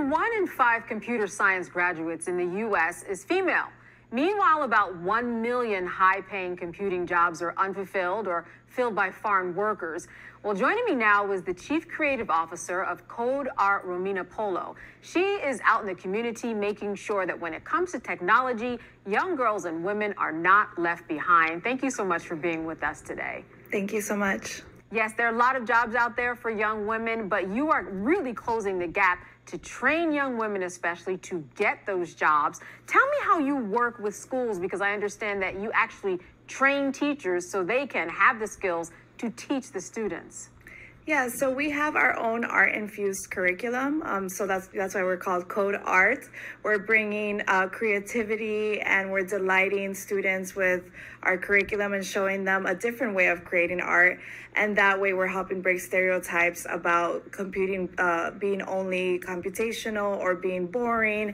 1 in 5 computer science graduates in the U.S. is female. Meanwhile, about 1 million high-paying computing jobs are unfulfilled or filled by foreign workers. Well, joining me now is the Chief Creative Officer of Code Art, Romina Polo. She is out in the community making sure that when it comes to technology, young girls and women are not left behind. Thank you so much for being with us today. Thank you so much. Yes, there are a lot of jobs out there for young women, but you are really closing the gap to train young women, especially to get those jobs. Tell me how you work with schools, because I understand that you actually train teachers so they can have the skills to teach the students. Yeah, so we have our own art-infused curriculum. So that's why we're called Code Art. We're bringing creativity, and we're delighting students with our curriculum and showing them a different way of creating art. And that way we're helping break stereotypes about computing being only computational or being boring,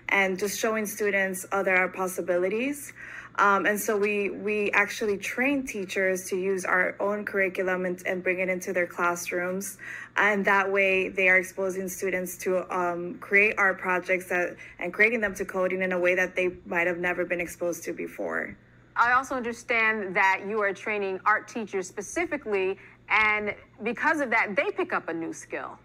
and just showing students other possibilities. And so we actually train teachers to use our own curriculum and bring it into their classrooms. And that way they are exposing students to create art projects and creating them to coding in a way that they might have never been exposed to before. I also understand that you are training art teachers specifically, and because of that, they pick up a new skill.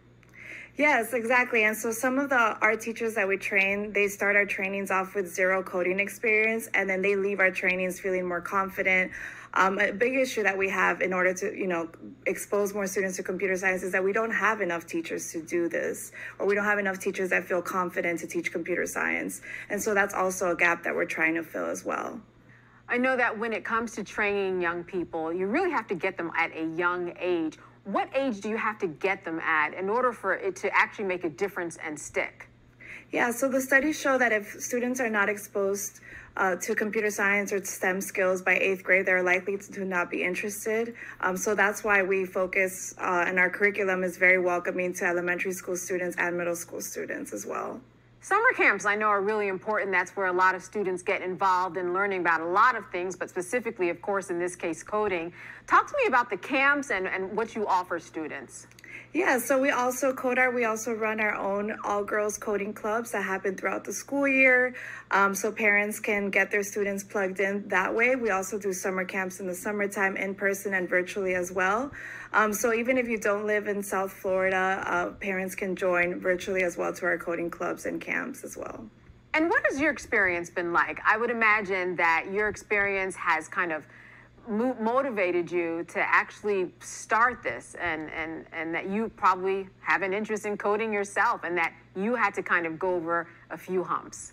Yes, exactly. And so some of the art teachers that we train, they start our trainings off with zero coding experience, and then they leave our trainings feeling more confident. A big issue that we have in order to, expose more students to computer science is that we don't have enough teachers to do this, or we don't have enough teachers that feel confident to teach computer science. And so that's also a gap that we're trying to fill as well. I know that when it comes to training young people, you really have to get them at a young age. What age do you have to get them at in order for it to actually make a difference and stick? Yeah, so the studies show that if students are not exposed to computer science or STEM skills by 8th grade, they're likely to not be interested. So that's why we focus, and our curriculum is very welcoming to elementary school students and middle school students as well. Summer camps, I know, are really important. That's where a lot of students get involved in learning about a lot of things, but specifically, of course, in this case, coding. Talk to me about the camps and what you offer students. Yeah, so we also run our own all-girls coding clubs that happen throughout the school year, so parents can get their students plugged in that way. We also do summer camps in the summertime, in person and virtually as well. So even if you don't live in South Florida, parents can join virtually as well to our coding clubs and camps as well. And what has your experience been like? I would imagine that your experience has kind of motivated you to actually start this, and that you probably have an interest in coding yourself, and that you had to kind of go over a few humps.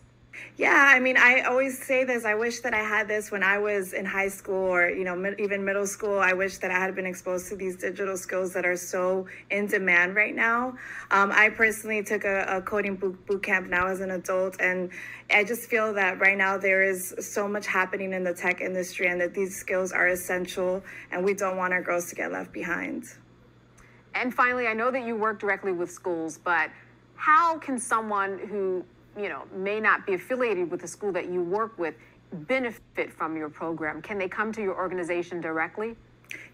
Yeah, I mean, I always say this. I wish that I had this when I was in high school, or, even middle school. I wish that I had been exposed to these digital skills that are so in demand right now. I personally took a coding boot camp now as an adult, and I just feel that right now there is so much happening in the tech industry, and that these skills are essential, and we don't want our girls to get left behind. And finally, I know that you work directly with schools, but how can someone who may not be affiliated with the school that you work with benefit from your program? Can they come to your organization directly?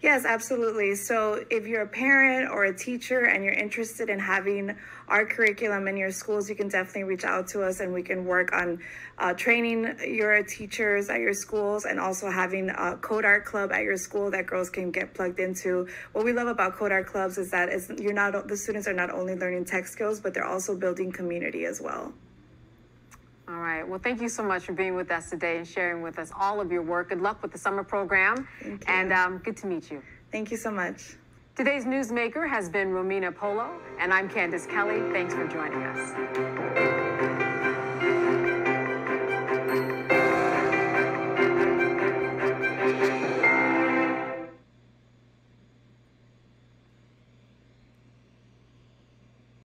Yes, absolutely. So if you're a parent or a teacher and you're interested in having our curriculum in your schools, you can definitely reach out to us, and we can work on training your teachers at your schools, and also having a Code Art Club at your school that girls can get plugged into. What we love about Code Art Clubs is that the students are not only learning tech skills, but they're also building community as well. All right. Well, thank you so much for being with us today and sharing with us all of your work. Good luck with the summer program. Thank you. And good to meet you. Thank you so much. Today's newsmaker has been Romina Polo, and I'm Candace Kelly. Thanks for joining us.